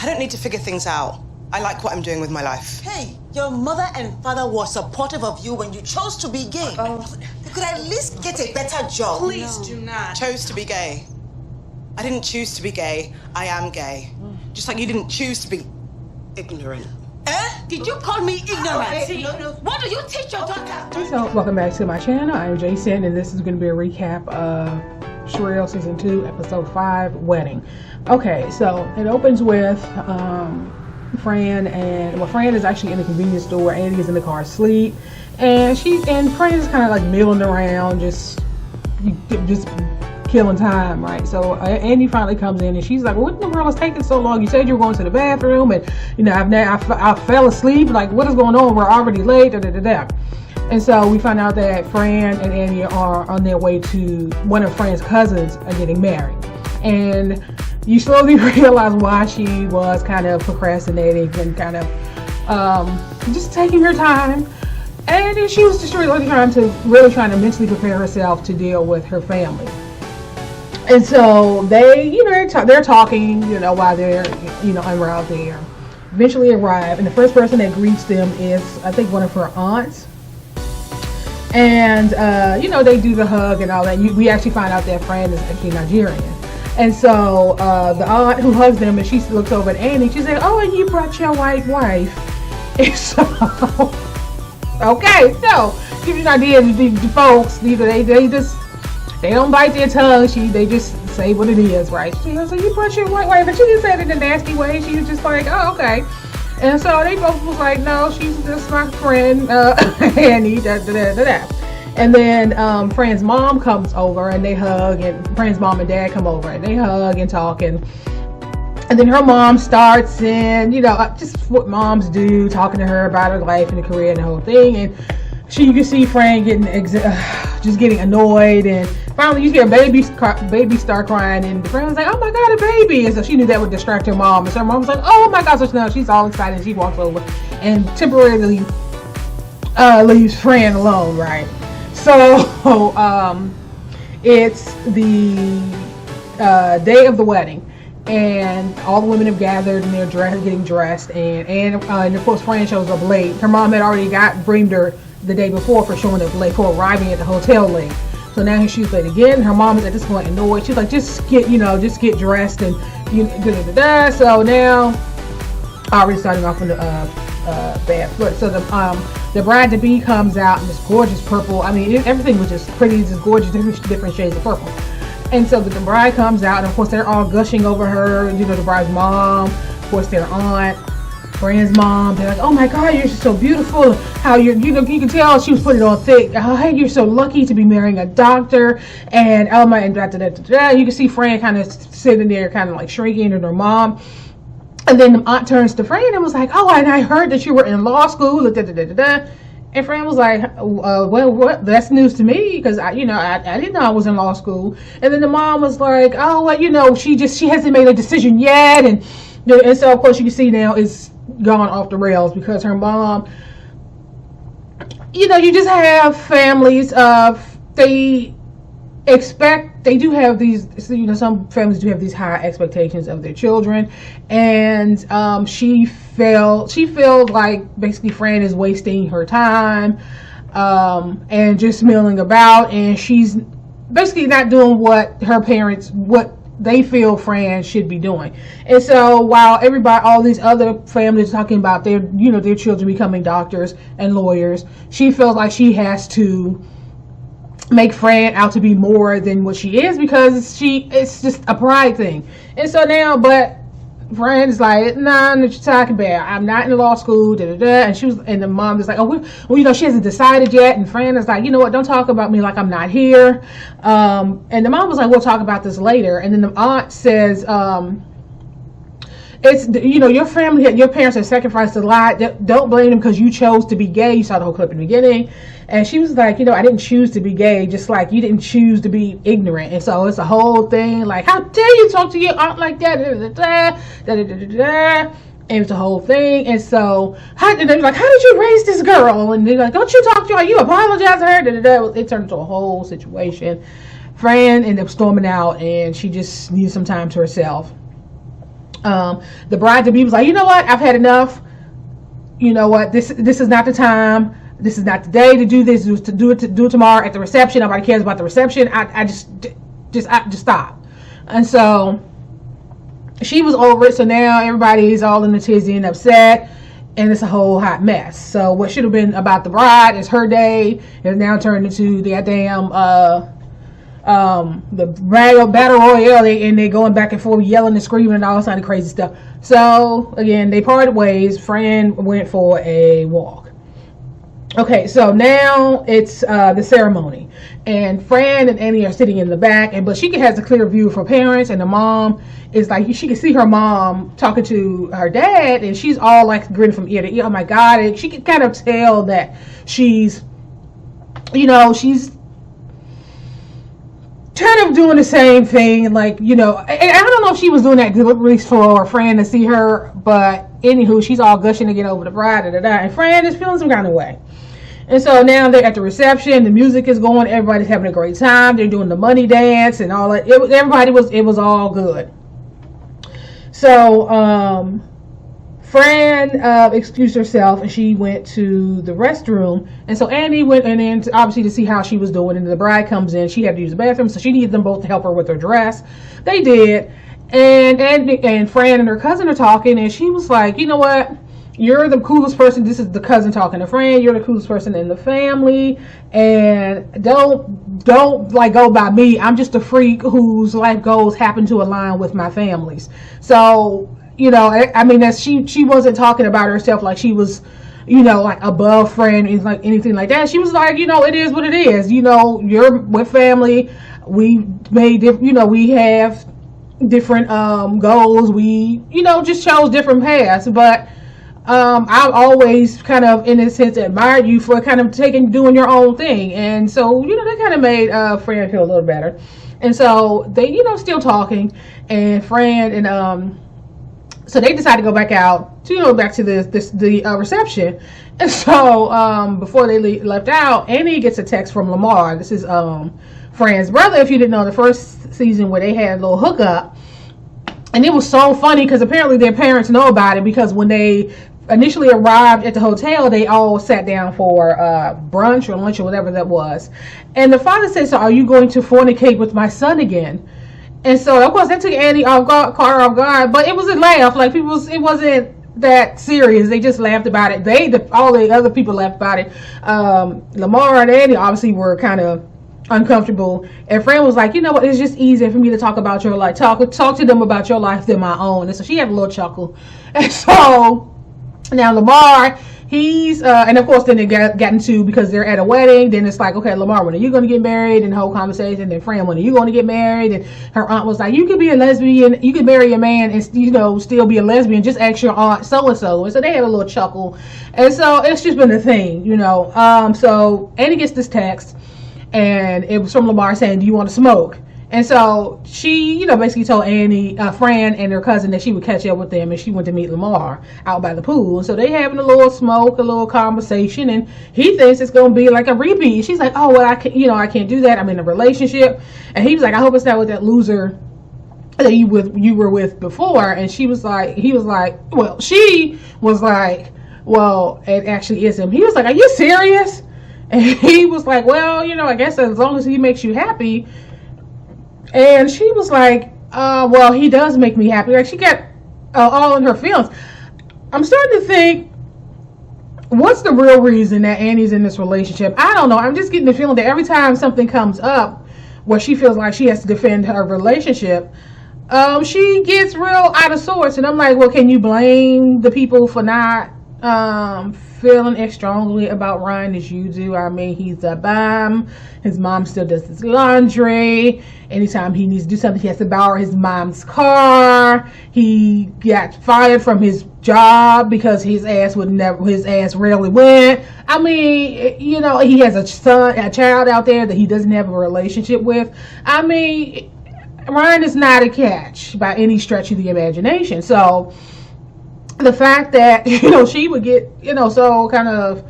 I don't need to figure things out. I like what I'm doing with my life. Hey, your mother and father were supportive of you when you chose to be gay. You could at least get a better job. Please do not. Chose to be gay. I didn't choose to be gay. I am gay. Just like you didn't choose to be ignorant. Did you call me ignorant? No. What do you teach your daughter? So, welcome back to my channel. I'm Sinn, and this is going to be a recap of Shrill Season 2, Episode 5, Wedding. Okay, so it opens with Fran, and Fran is actually in the convenience store. Andy is in the car asleep, and Fran is kind of like milling around, just killing time, right? So Andy finally comes in, and she's like, "What in the world is taking so long? You said you were going to the bathroom, and I fell asleep. Like, what is going on? We're already late." Da, da, da, da. And so we find out that Fran and Andy are on their way to one of Fran's cousins are getting married, and you slowly realize why she was kind of procrastinating and kind of just taking her time. And then she was just really trying to mentally prepare herself to deal with her family. And so they're talking, while they're, en route there. Eventually arrive, and the first person that greets them is, I think, one of her aunts. And, they do the hug and all that. We actually find out that Fran is actually Nigerian. And so the aunt who hugs them, and she looks over at Andy, she said, "Oh, and you brought your white wife." And so, okay, so give you an idea, the folks, they don't bite their tongue. They just say what it is, right? She was like, "You brought your white wife," and she didn't say it in a nasty way. She was just like, "Oh, okay." And so they both was like, "No, she's just my friend, Annie." And then Fran's mom comes over and they hug, and Fran's mom and dad come over and they hug and talk, and then her mom starts in, just what moms do, talking to her about her life and the career and the whole thing. And you can see Fran just getting annoyed, and finally you hear baby start crying, and Fran was like, "Oh my God, a baby!" And so she knew that would distract her mom, and so her mom was like, "Oh my God!" So now she's all excited, and she walks over and temporarily leaves Fran alone, right? So it's the day of the wedding, and all the women have gathered, and they're getting dressed, and of course Fran shows up late. Her mom had already breamed her the day before for showing up late, for arriving at the hotel late. So now she's late again. Her mom is at this point annoyed. She's like, just get dressed and So now, already starting off on the bad foot. So the bride-to-be comes out in this gorgeous purple. I mean, everything was just pretty, just gorgeous, different shades of purple. And so the bride comes out, and of course they're all gushing over her. The bride's mom, of course their aunt, Fran's mom. They're like, "Oh my God, you're just so beautiful. How you can tell she was putting it on thick. Oh, hey, you're so lucky to be marrying a doctor." And Elma and you can see Fran kind of sitting there, kind of like shrinking, and her mom. And then the aunt turns to Fran and was like, "Oh, and I heard that you were in law school." And Fran was like, "Well, what? That's news to me, because I didn't know I was in law school." And then the mom was like, "Oh, well, she hasn't made a decision yet." And so of course you can see now it's gone off the rails, because her mom, you just have families they do have these, some families do have these high expectations of their children, and she felt like basically Fran is wasting her time and just milling about, and she's basically not doing what they feel Fran should be doing. And so while all these other families are talking about their children becoming doctors and lawyers, she feels like she has to make Fran out to be more than what she is, because it's just a pride thing. And so now, but Fran is like, "Nah, what you talking about? I'm not in law school." And the mom is like, "Oh, well, she hasn't decided yet." And Fran is like, "You know what? Don't talk about me like I'm not here." And the mom was like, "We'll talk about this later." And then the aunt says, "It's your family, your parents have sacrificed a lot. Don't blame them because you chose to be gay." You saw the whole clip in the beginning. And she was like, "I didn't choose to be gay, just like you didn't choose to be ignorant." And so it's a whole thing, like, "How dare you talk to your aunt like that?" And it's a whole thing. And so they're like, "How did you raise this girl?" And they're like, "Don't you talk to her? You apologize to her." It turned into a whole situation. Fran ended up storming out, and she just needed some time to herself. The bride-to-be was like, you know what? I've had enough. You know what? This is not the time. This is not the day to do this. To do it tomorrow at the reception. Nobody cares about the reception. I just stop. And so she was over it. So now everybody's all in a tizzy and upset, and it's a whole hot mess. So what should have been about the bride is her day is now turned into the damn the battle royale, and they going back and forth yelling and screaming and all this kind of crazy stuff. So again, they parted ways. Fran went for a walk. Okay, so now it's the ceremony, and Fran and Annie are sitting in the back, but she has a clear view of her parents, and the mom is like, she can see her mom talking to her dad, and she's all like grinning from ear to ear. Oh my God, and she can kind of tell that she's kind of doing the same thing, like, and I don't know if she was doing that deliberately for Fran to see her, but anywho, she's all gushing to get over the bride, and Fran is feeling some kind of way. And so now they're at the reception, the music is going, everybody's having a great time, they're doing the money dance and all that. It was all good. So Fran excused herself, and she went to the restroom, and so Annie went in obviously to see how she was doing, and the bride comes in. She had to use the bathroom, so she needed them both to help her with her dress. They did, and Fran and her cousin are talking, and she was like, you know what, you're the coolest person. This is the cousin talking to Fran. You're the coolest person in the family, and don't like go by me. I'm just a freak whose life goals happen to align with my family's. So, I mean, that she wasn't talking about herself like she was, like above Fran, like anything like that. She was like, it is what it is. You're with family. We made, we have different goals. We, just chose different paths, but I've always kind of, in a sense, admired you for kind of doing your own thing. And so, that kind of made Fran feel a little better. And so they, still talking, and Fran and so they decided to go back out to, back to the reception. And so before they left out, Annie gets a text from Lamar. This is Fran's brother. If you didn't know, the first season where they had a little hookup, and it was so funny because apparently their parents know about it, because when they initially arrived at the hotel, they all sat down for brunch or lunch or whatever that was, and the father said, so are you going to fornicate with my son again? And so of course that took Annie caught her off guard, but it was a laugh. Like, it wasn't that serious. They just laughed about it. All the other people laughed about it. Lamar and Annie obviously were kind of uncomfortable, and Fran was like, you know what, it's just easier for me to talk about your life, talk to them about your life than my own. And so she had a little chuckle. And so now Lamar, he's and of course then they got into, because they're at a wedding, then it's like, okay, Lamar, when are you going to get married? And the whole conversation. Then Fran, when are you going to get married? And her aunt was like, you could be a lesbian, you could marry a man and still be a lesbian, just ask your aunt so and so. And so they had a little chuckle, and so it's just been a thing, so Annie gets this text, and it was from Lamar saying, do you want to smoke? And so she, basically told Annie, Fran and her cousin that she would catch up with them, and she went to meet Lamar out by the pool. So they having a little smoke, a little conversation, and he thinks it's going to be like a repeat. She's like, oh, well, I can't do that. I'm in a relationship. And he was like, I hope it's not with that loser that you were with before. And she was like, he was like, well, she was like, well, it actually isn't. He was like, are you serious? And he was like, well, I guess as long as he makes you happy. And she was like, well, he does make me happy. Like, she got all in her feelings. I'm starting to think, what's the real reason that Annie's in this relationship? I don't know. I'm just getting the feeling that every time something comes up where she feels like she has to defend her relationship, she gets real out of sorts. And I'm like, well, can you blame the people for not feeling as strongly about Ryan as you do? I mean, he's a bum. His mom still does his laundry. Anytime he needs to do something, he has to borrow his mom's car. He got fired from his job because his ass rarely went. I mean, he has a child out there that he doesn't have a relationship with. I mean, Ryan is not a catch by any stretch of the imagination. So the fact that, she would get, so kind of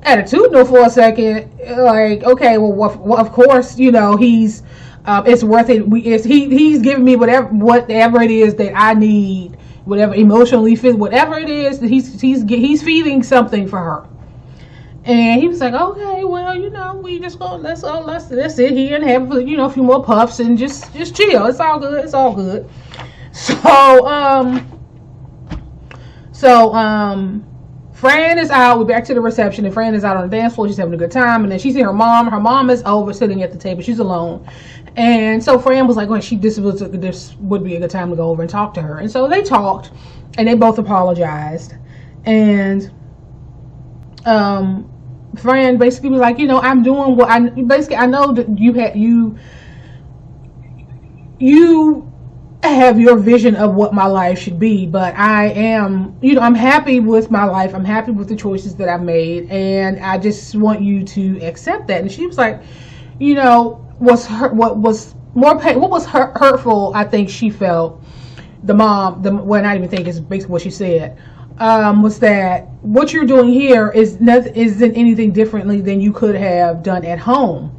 attitudinal for a second, like, okay, well, of course, he's, it's worth it. He's giving me whatever it is that I need whatever emotionally fit, whatever it is that he's feeding something for her. And he was like, okay, well, we just go, let's sit here and have, a few more puffs and just chill. It's all good. It's all good. So Fran is out. We're back to the reception, and Fran is out on the dance floor. She's having a good time, and then she's seeing her mom. Her mom is over sitting at the table. She's alone. And so Fran was like, well, this would be a good time to go over and talk to her. And so they talked, and they both apologized. And Fran basically was like, I'm doing what I know that you have your vision of what my life should be, but I am, I'm happy with my life. I'm happy with the choices that I've made, and I just want you to accept that. And she was like, what was hurtful, I think she felt, well, not even think, is basically what she said, was that what you're doing here isn't anything differently than you could have done at home.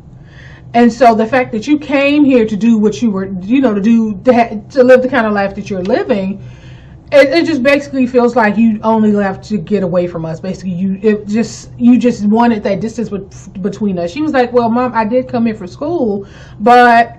And so the fact that you came here to do what you were, to live the kind of life that you're living, it just basically feels like you only left to get away from us. Basically, you just wanted that distance between us. She was like, well, Mom, I did come here for school, but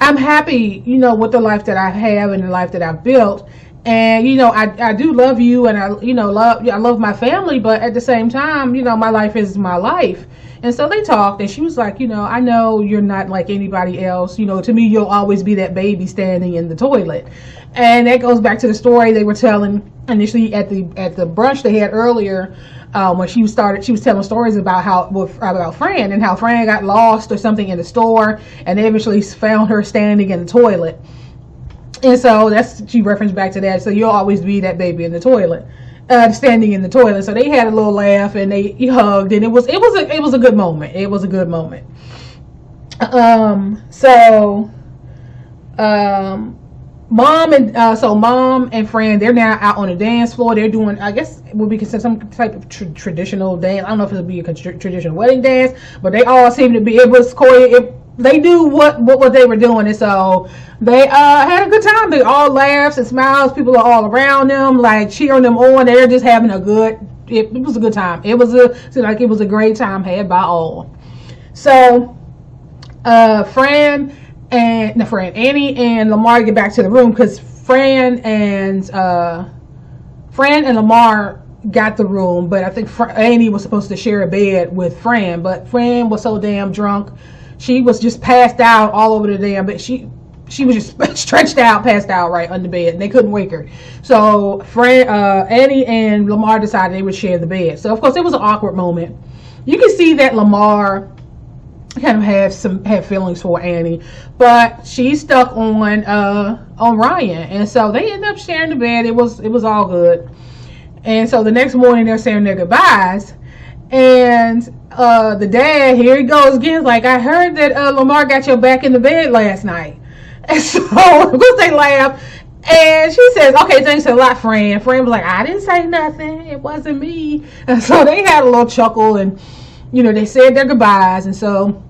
I'm happy, with the life that I have and the life that I've built. And, I do love you, and I love my family, but at the same time, my life is my life. And so they talked, and she was like, I know you're not like anybody else. To me, you'll always be that baby standing in the toilet. And that goes back to the story they were telling initially at the brunch they had earlier, when she was telling stories about Fran, and how Fran got lost or something in the store, and they eventually found her standing in the toilet. And so she referenced back to that. So you'll always be that baby in the toilet. Standing in the toilet. So they had a little laugh, and they hugged, and it was a good moment. It was a good moment. Mom and Fran, they're now out on the dance floor. They're doing, I guess it would be considered some type of traditional dance. I don't know if it would be a traditional wedding dance, but they all seem to be. It was they knew what they were doing, and so they had a good time. They all laughed and smiles. People are all around them, like cheering them on. They're just having a good. It was a good time. It seemed like it was a great time had by all. So, Annie and Lamar get back to the room because Fran and Lamar got the room, but I think Annie was supposed to share a bed with Fran, but Fran was so damn drunk. She was just passed out all over the damn bed. She was just stretched out, passed out right on the bed, and they couldn't wake her. So Annie and Lamar decided they would share the bed. So of course it was an awkward moment. You can see that Lamar kind of had feelings for Annie, but she's stuck on Ryan, and so they ended up sharing the bed. It was all good. And so the next morning they're saying their goodbyes, and the dad, here he goes again, like, I heard that Lamar got your back in the bed last night. And so of course they laugh, and she says, okay, thanks a lot, Fran. Fran was like, I didn't say nothing, it wasn't me. And so they had a little chuckle, and they said their goodbyes. And so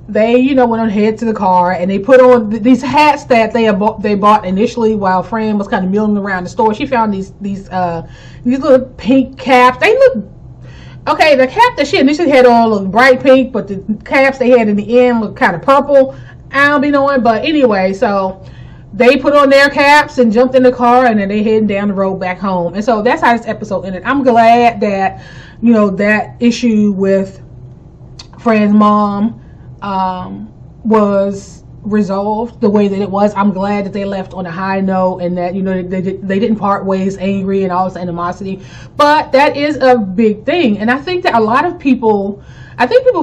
they went on ahead to the car, and they put on these hats that they bought initially while Fran was kind of milling around the store. She found these little pink caps. They look okay. The cap that she initially had on looked bright pink, but the caps they had in the end looked kind of purple. I don't be knowing, but anyway, so they put on their caps and jumped in the car, and then they heading down the road back home. And so that's how this episode ended. I'm glad that that issue with Fran's mom was resolved the way that it was. I'm glad that they left on a high note, and that they didn't part ways angry and all this animosity. But that is a big thing, and I think that a lot of people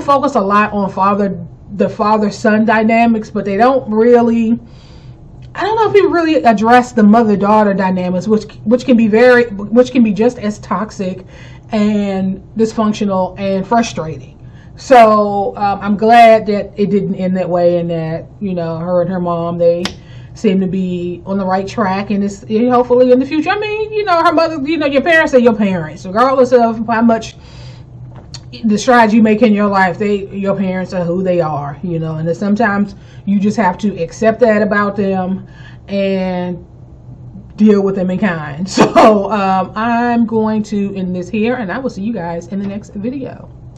focus a lot on the father-son dynamics, but they don't really. I don't know if people really address the mother-daughter dynamics, which can be just as toxic and dysfunctional and frustrating. So I'm glad that it didn't end that way, and that her and her mom, they seem to be on the right track, and it's hopefully in the future. I mean, her mother, your parents are your parents, regardless of how much the strides you make in your life. Your parents are who they are, and sometimes you just have to accept that about them and deal with them in kind. So I'm going to end this here, and I will see you guys in the next video.